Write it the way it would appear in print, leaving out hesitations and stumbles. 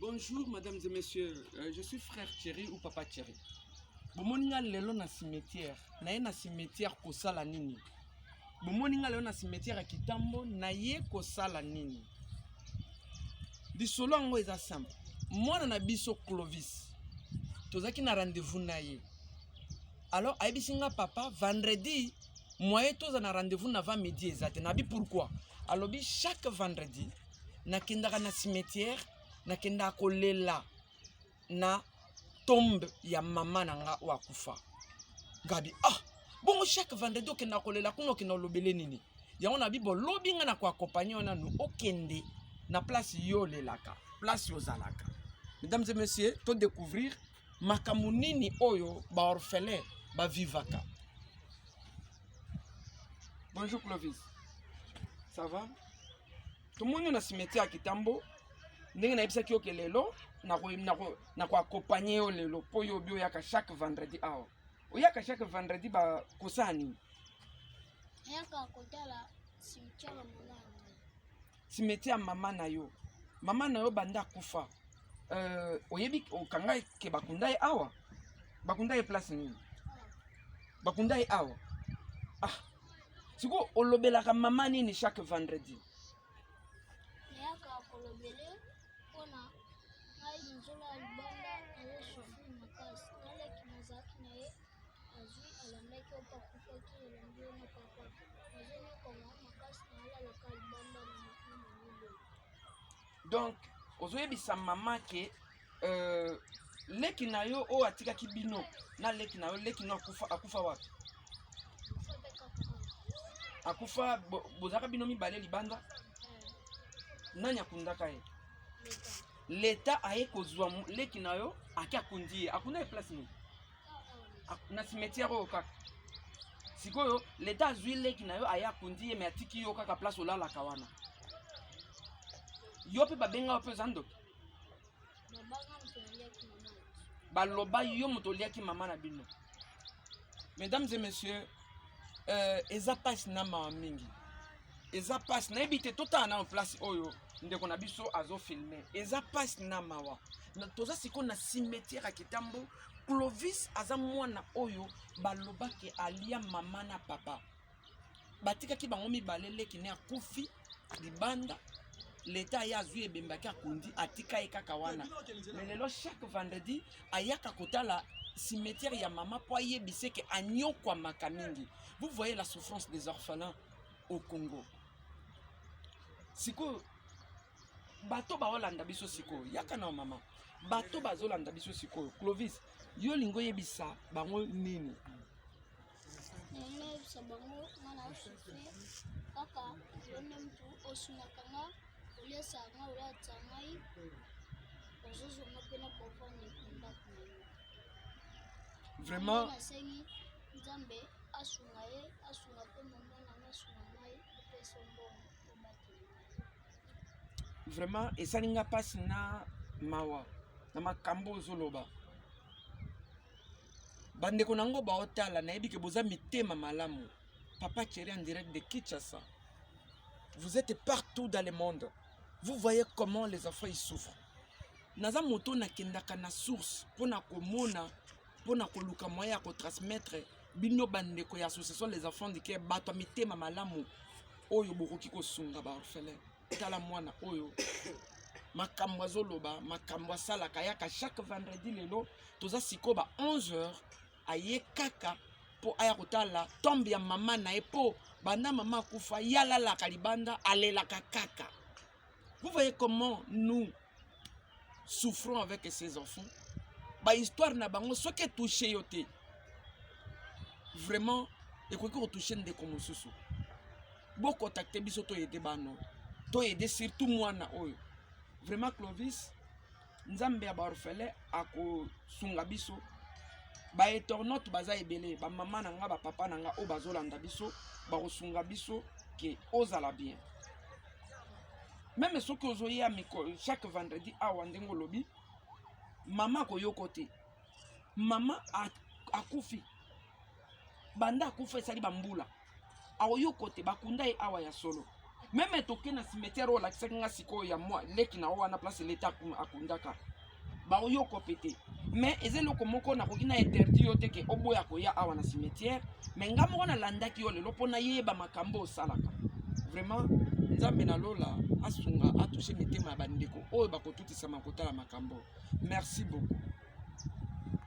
Bonjour, mesdames et messieurs. Je suis frère Thierry ou papa Thierry. Bomoninga lelo na cimetière. Na cimetière kosala nini. Bomoninga lelo na cimetière ya Kitambo na ye kosala nini. Lisolo yango eza simple. Mwana na biso Clovis. Tozaki na rendez-vous na ye. Alors ayebisinga papa vendredi moye toza na rendez-vous na va midi ezate. Nabi pourquoi? Alors chaque vendredi nakendaka na cimetière nakenda kolela na tombe ya mama nanga wakufa. Gabi bongo chaque vendredi okenda kolela kuno kena lobele nini. Yango na bibo lobi nga na ko accompagner ona no okende na place yo lelaka, place yo zalaka. Mesdames et messieurs, to découvrir makambo nini oyo ba orphelin ba vivaka. Bonjour Clovis. Ça va? Tout le monde na cimetière à Kitambo. Ndenge na yebisa ki oke lelo na ko accompagner yo lelo po yo bio yaka chaque vendredi awa. Oyaka chaque vendredi ba kosani. Yaka kotala cimetière mama. Cimetière mama na yo. Mama na yo banda kufa. Oyebi okanga ke bakunda ye awa. Bakunda ye place nini? Bakunda ye awa. Siko olobelaka mama nini chaque vendredi? Yaka kolobele pona ngai nzola libanda ayo sofri makasi naleki nazaki na ye azwi alandaki opa kufaki elongi na papa nazoni konga makasi nalalaka libanda na makini. Donc ozoyebisa mama ke leki na yo o atikaki bino na leki na yo leki no akufa wapi? Akufa bozaka bino mibale libanda? Nani akundaka ye? L'État aye kozwa leki na yo aki akundi ye. Akunda ye place ni? Na cimetière oyo kaka. Sikoyo l'État azwi leki na yo aye akundi ye me atiki yo kaka place olalaka wana. Yo pe babenga yo pe ozando? Baloba yo moto liaki mama na bino. Mesdames et messieurs, eza passe na mawa mingi. Eza passe na ebite tota na en place oyo ndeko na biso azo filmer. Eza passe na mawa. Na toza siko na cimetière à Kitambo, Clovis aza mwana oyo baloba ke alia mama na papa. Batika ki bango mibale leki ne akufi libanda. L'État ya azwi ebembaki akundi atika ye kaka wana. Mais lelo chaque vendredi ayaka kotala cimetière ya mama po ayebise ke anyokwa makamingi. Vous voyez la souffrance des orphelins au Congo. Siko bato ba olanda biso siko yaka na mama. Bato bazolanda biso siko. Clovis, yo lingo yebisa bango nini? Nene bisa bango mana sofri kaka yone mtu osunakanga olesa nga ola tsangai ozozo mapena papa ne kunda kuna. Vraiment nasengi nzambe asunga pe mama na asunga ngai pesa mbongo obate. Vraiment esalinga pasi na mawa na makambo ozoloba. Bandeko nango baotala na yebi ke boza mitema malamu. Papa Thierry en direct de Kinshasa. Vous êtes partout dans le monde. Vous voyez comment les enfants ils souffrent. Naza moto na kendaka na source pona komona pona koluka moya ko transmettre bino bandeko ya association les enfants de ke bato mitema malamu oyo bokoki ko sunga ba orphelin. Tala mwana oyo makambo azoloba makambo asalaka yaka chaque vendredi lelo toza siko ba 11h aye kaka po aya kotala tombe ya mama na epo banda mama kufa yala kalibanda alelaka kaka. Vous voyez comment nous souffrons avec ces enfants. Ba histoire na bango soki touché yote. Vraiment ekoki ko toucher ndeko mosusu. Bo contacter biso to aider bano. To aider surtout mwana oyo. Vraiment Clovis nzambe ya ba orphelin ako sunga biso. Ba etornote baza ebele ba mama nanga ba papa nanga o bazolanda biso ba kosunga biso ke ozala bien. Même ce que vous avez chaque vendredi à Wandengo Lobby, maman koyoko te. Maman akufi. Banda akufa esali bambula. Aoyoko te bakunda e awa ya solo. Même toke na cimetière o la kisenga siko ya moi leki na wana place l'état akundaka. Ba oyoko pété. Mais ezeloko moko na kokina interdit yo te ke oboya koya awa na cimetière, mais ngamo na landaki yo lelo pona yeba makambo osalaka. Vraiment nzambe na lola asunga a touché mitema ya bandeko oyo bakotutisa makota la makambo. Merci beaucoup.